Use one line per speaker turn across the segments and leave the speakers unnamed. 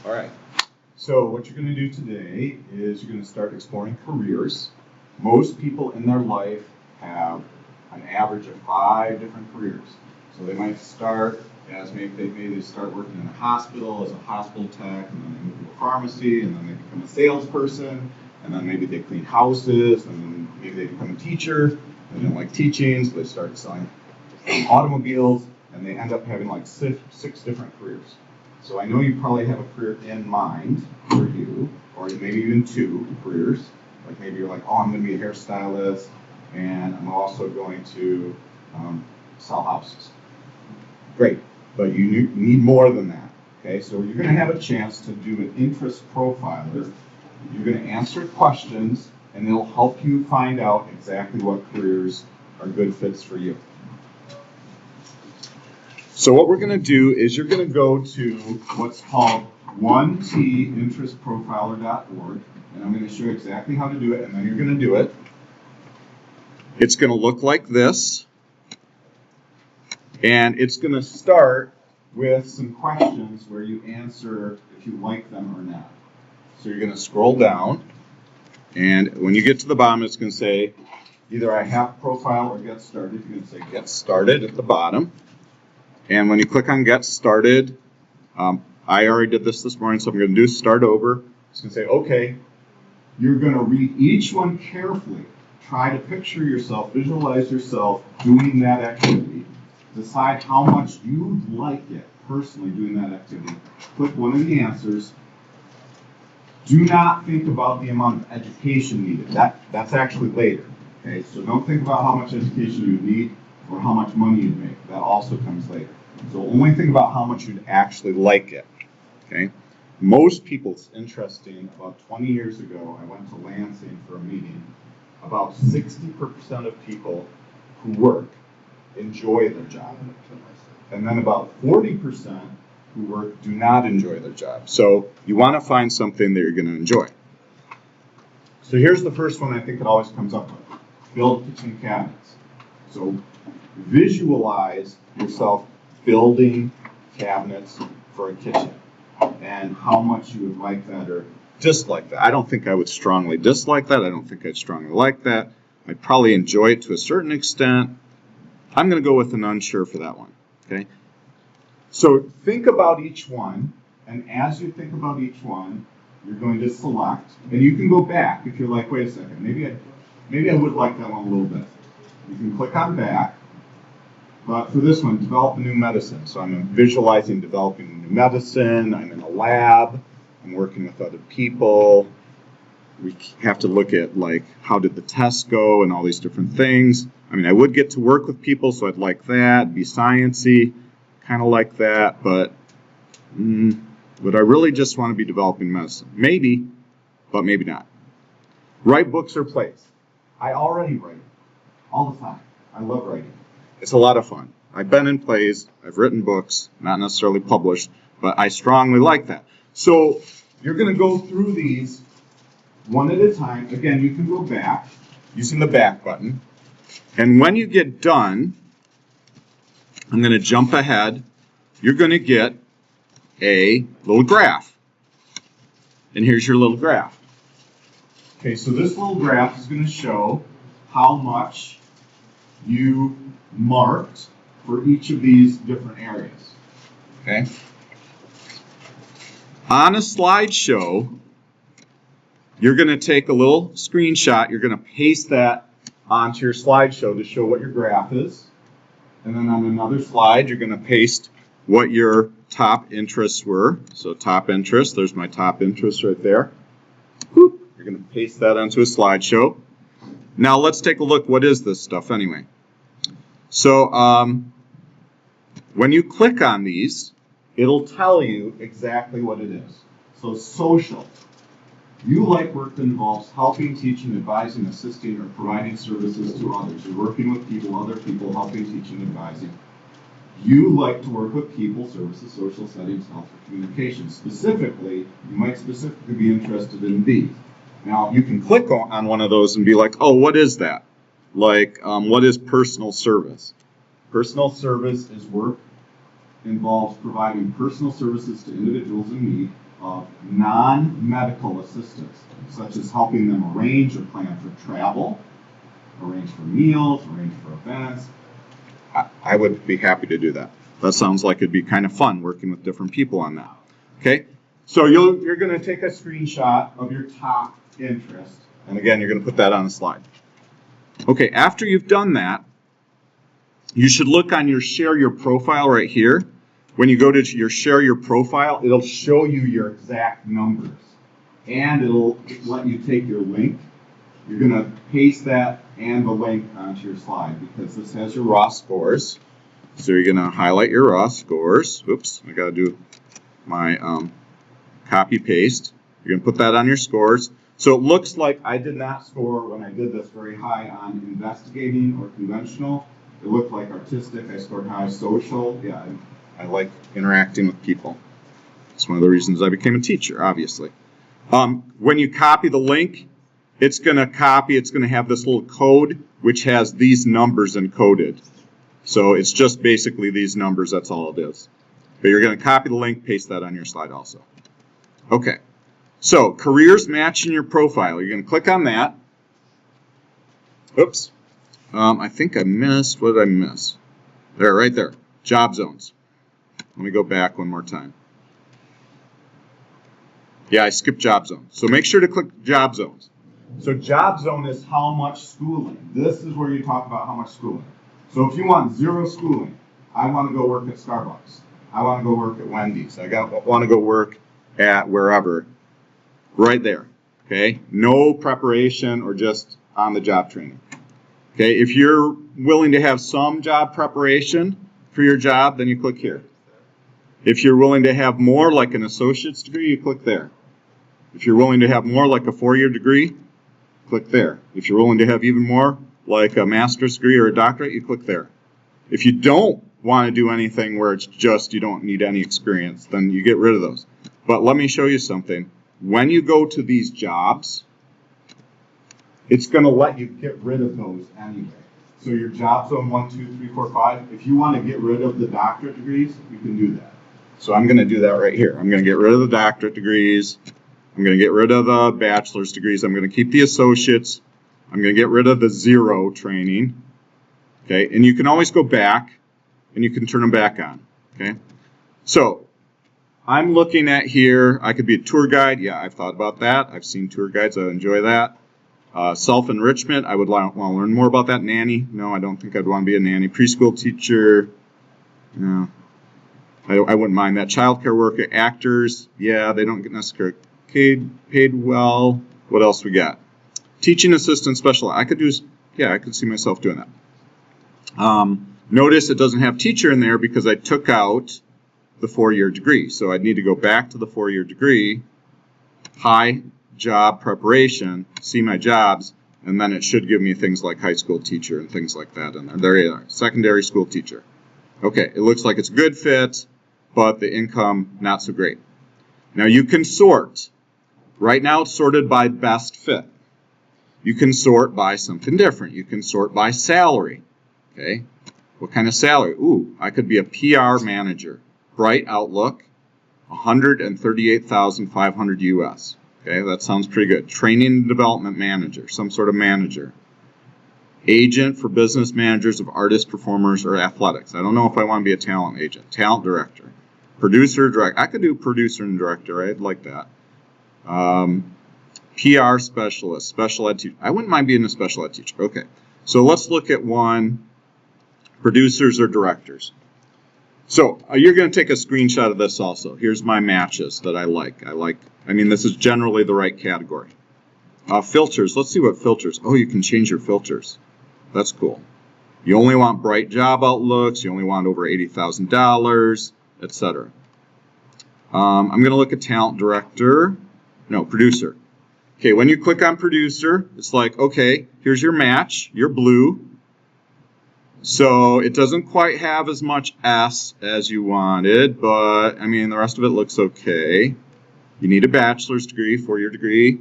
All right. So what you're going to do today is you're going to start exploring careers. Most people in their life have an average of 5 different careers. So they might start as maybe they start working in a hospital as a hospital tech, and then they move to a pharmacy, and then they become a salesperson, and then maybe they clean houses, and then maybe they become a teacher. They don't like teaching, so they start selling automobiles, and they end up having like 6 different careers. So I know you probably have a career in mind for you, or maybe even 2 careers. Like maybe you're like, oh, I'm going to be a hairstylist, and I'm also going to sell houses. Great, but you need more than that. Okay, so you're going to have a chance to do an interest profiler. You're going to answer questions, and it'll help you find out exactly what careers are good fits for you. So what we're going to do is you're going to go to what's called ONETinterestprofiler.org, and I'm going to show you exactly how to do it, and then you're going to do it. It's going to look like this, and it's going to start with some questions where you answer if you like them or not. So you're going to scroll down, and when you get to the bottom, it's going to say either I have profile or get started. You're going to say get started at the bottom. And when you click on Get Started, I already did this morning, so I'm going to do Start Over. It's going to say, okay, you're going to read each one carefully. Try to picture yourself, visualize yourself doing that activity. Decide how much you like it, personally, doing that activity. Click one of the answers. Do not think about the amount of education needed. That's actually later. Okay, so don't think about how much education you need or how much money you'd make. That also comes later. So only think about how much you'd actually like it. Okay? Most people, it's interesting, about 20 years ago, I went to Lansing for a meeting. About 60% of people who work enjoy their job. And then about 40% who work do not enjoy their job. So you want to find something that you're going to enjoy. So here's the first one I think it always comes up with. Build kitchen cabinets. So visualize yourself building cabinets for a kitchen and how much you would like that or dislike that. I don't think I would strongly dislike that. I don't think I'd strongly like that. I'd probably enjoy it to a certain extent. I'm going to go with an unsure for that one. Okay. So think about each one, and as you think about each one, you're going to select, and you can go back if you're like, wait a second, maybe I would like that one a little bit. You can click on back. But for this one, develop a new medicine. So I'm visualizing developing a new medicine. I'm in a lab. I'm working with other people. We have to look at, like, how did the test go and all these different things. I mean, I would get to work with people, so I'd like that. Be sciencey, kind of like that. But would I really just want to be developing medicine? Maybe, but maybe not. Write books or plays. I already write all the time. I love writing. It's a lot of fun. I've been in plays, I've written books, not necessarily published, but I strongly like that. So you're going to go through these one at a time. Again, you can go back using the back button. And when you get done, I'm going to jump ahead. You're going to get a little graph. And here's your little graph. Okay, so this little graph is going to show how much you marked for each of these different areas. Okay? On a slideshow, you're going to take a little screenshot. You're going to paste that onto your slideshow to show what your graph is. And then on another slide, you're going to paste what your top interests were. So top interest, there's my top interest right there. Whoop, you're going to paste that onto a slideshow. Now let's take a look. What is this stuff anyway? So when you click on these, it'll tell you exactly what it is. So social. You like work that involves helping, teaching, advising, assisting, or providing services to others. You're working with people, other people, helping, teaching, advising. You like to work with people, services, social settings, health, or communication. Specifically, you might specifically be interested in these. Now, you can click on one of those and be like, oh, what is that? Like, what is personal service? Personal service is work involves providing personal services to individuals in need, of non-medical assistance, such as helping them arrange or plan for travel, arrange for meals, arrange for events. I would be happy to do that. That sounds like it'd be kind of fun working with different people on that. Okay, so you're going to take a screenshot of your top interest, and again, you're going to put that on the slide. Okay, after you've done that, you should look on your Share Your Profile right here. When you go to your Share Your Profile, it'll show you your exact numbers, and it'll let you take your link. You're going to paste that and the link onto your slide because this has your raw scores. So you're going to highlight your raw scores. Oops, I got to do my copy paste. You're going to put that on your scores. So it looks like I did not score when I did this very high on investigating or conventional. It looked like artistic. I scored high. Social. Yeah, I like interacting with people. It's one of the reasons I became a teacher, obviously. When you copy the link, it's going to have this little code which has these numbers encoded. So it's just basically these numbers, that's all it is. But you're going to copy the link, paste that on your slide also. Okay, so careers matching your profile. You're going to click on that. Oops, I think I missed, what did I miss? There, right there, job zones. Let me go back one more time. Yeah, I skipped job zones. So make sure to click job zones. So job zone is how much schooling. This is where you talk about how much schooling. So if you want zero schooling, I want to go work at Starbucks. I want to go work at Wendy's. I want to go work at wherever. Right there. Okay? No preparation or just on the job training. Okay? If you're willing to have some job preparation for your job, then you click here. If you're willing to have more, like an associate's degree, you click there. If you're willing to have more, like a 4-year degree, click there. If you're willing to have even more, like a master's degree or a doctorate, you click there. If you don't want to do anything where it's just you don't need any experience, then you get rid of those. But let me show you something. When you go to these jobs, it's going to let you get rid of those anyway. So your job zone 1, 2, 3, 4, 5, if you want to get rid of the doctorate degrees, you can do that. So I'm going to do that right here. I'm going to get rid of the doctorate degrees. I'm going to get rid of the bachelor's degrees. I'm going to keep the associates. I'm going to get rid of the zero training. Okay, and you can always go back and you can turn them back on. Okay, so I'm looking at here, I could be a tour guide. Yeah, I've thought about that. I've seen tour guides. I enjoy that. Self-enrichment, I would want to learn more about that. Nanny, no, I don't think I'd want to be a nanny. Preschool teacher, no, I wouldn't mind that. Childcare worker, actors, yeah, they don't get necessarily paid well. What else we got? Teaching assistant special. I could see myself doing that. Notice it doesn't have teacher in there because I took out the 4-year degree. So I'd need to go back to the 4-year degree, high job preparation, see my jobs, and then it should give me things like high school teacher and things like that in there. There you are, secondary school teacher. Okay, it looks like it's a good fit, but the income not so great. Now you can sort. Right now it's sorted by best fit. You can sort by something different. You can sort by salary. Okay, what kind of salary? Ooh, I could be a PR manager. Bright outlook, $138,500 US. Okay, that sounds pretty good. Training and development manager, some sort of manager. Agent for business managers of artists, performers, or athletics. I don't know if I want to be a talent agent. Talent director. Producer, director. I could do producer and director. I'd like that. PR specialist, special ed teacher. I wouldn't mind being a special ed teacher. Okay, so let's look at one. Producers or directors. So you're going to take a screenshot of this also. Here's my matches that I like. This is generally the right category. Filters. Let's see what filters. Oh, you can change your filters. That's cool. You only want bright job outlooks. You only want over $80,000, etc. I'm going to look at talent director. No, producer. Okay, when you click on producer, it's like, okay, here's your match. You're blue. So it doesn't quite have as much S as you wanted, but the rest of it looks okay. You need a bachelor's degree, 4-year degree,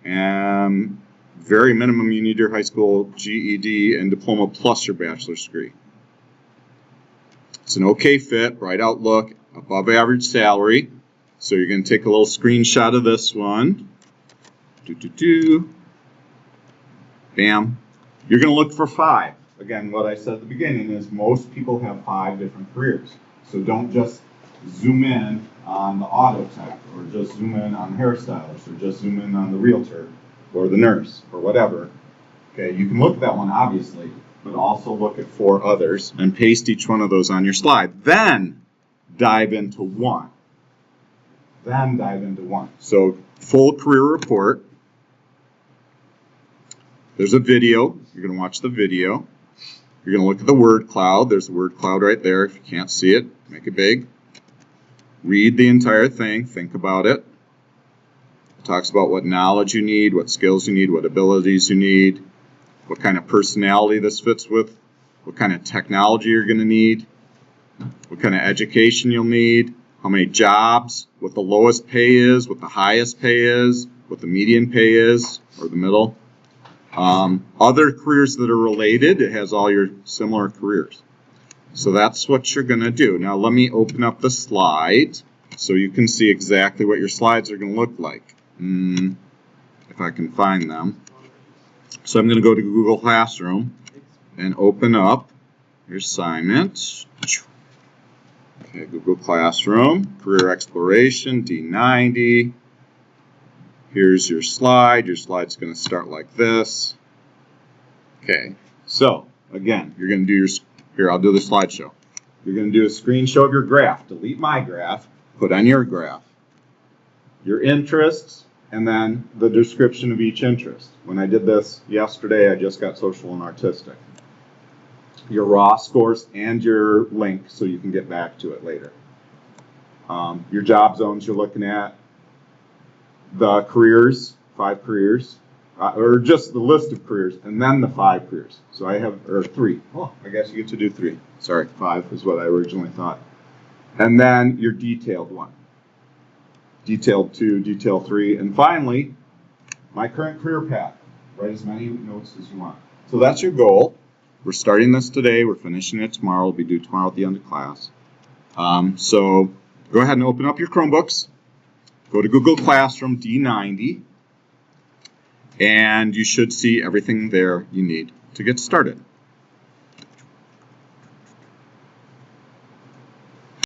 and very minimum you need your high school GED and diploma plus your bachelor's degree. It's an okay fit, bright outlook, above average salary. So you're going to take a little screenshot of this one. Bam. You're going to look for 5. Again, what I said at the beginning is most people have 5 different careers. So don't just zoom in on the auto tech, or just zoom in on the hairstylist, or just zoom in on the realtor, or the nurse, or whatever. Okay, you can look at that one, obviously, but also look at 4 others and paste each one of those on your slide. Then dive into one. So, full career report. There's a video. You're going to watch the video. You're going to look at the word cloud. There's the word cloud right there. If you can't see it, make it big. Read the entire thing. Think about it. It talks about what knowledge you need, what skills you need, what abilities you need, what kind of personality this fits with, what kind of technology you're going to need, what kind of education you'll need, how many jobs, what the lowest pay is, what the highest pay is, what the median pay is, or the middle. Other careers that are related, it has all your similar careers. So that's what you're going to do. Now let me open up the slides so you can see exactly what your slides are going to look like. If I can find them. So I'm going to go to Google Classroom and open up your assignment. Okay, Google Classroom, Career Exploration, D90. Here's your slide. Your slide's going to start like this. Okay, so again, you're going to do your, here, I'll do the slideshow. You're going to do a screen show of your graph. Delete my graph, put on your graph. Your interests, and then the description of each interest. When I did this yesterday, I just got social and artistic. Your raw scores and your link so you can get back to it later. Your job zones you're looking at. The careers, 5 careers, or just the list of careers, and then the 5 careers. So I have, or 3. Oh, I guess you get to do 3. Sorry, 5 is what I originally thought. And then your detailed one. Detailed 2, detail 3, and finally, my current career path. Write as many notes as you want. So that's your goal. We're starting this today. We're finishing it tomorrow. It'll be due tomorrow at the end of class. So go ahead and open up your Chromebooks. Go to Google Classroom D90, and you should see everything there you need to get started.